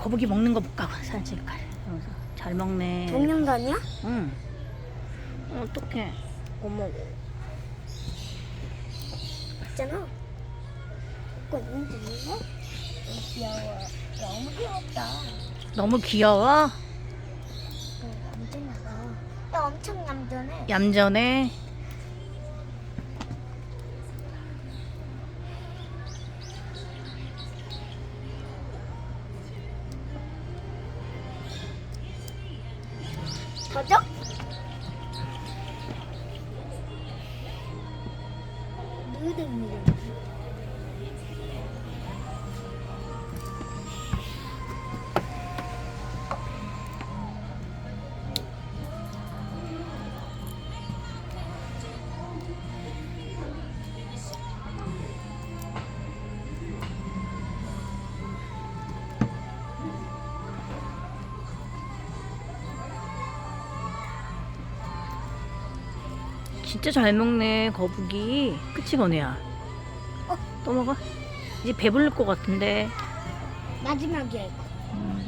거북이 먹는 거 볼까? 사진 찍을까? 이러면서. 잘 먹네. 동영상이야? 응. 어떡해. 어머. 있잖아. 그거 있는데 너무 귀여워. 너무 귀엽다. 너무 귀여워? 얌전하다. 야, 엄청 얌전해. 얌전해. 더죠? 느릿느릿. 진짜 잘 먹네, 거북이. 그치, 건우야? 또 먹어? 이제 배부를 것 같은데. 마지막이야 이거. 음.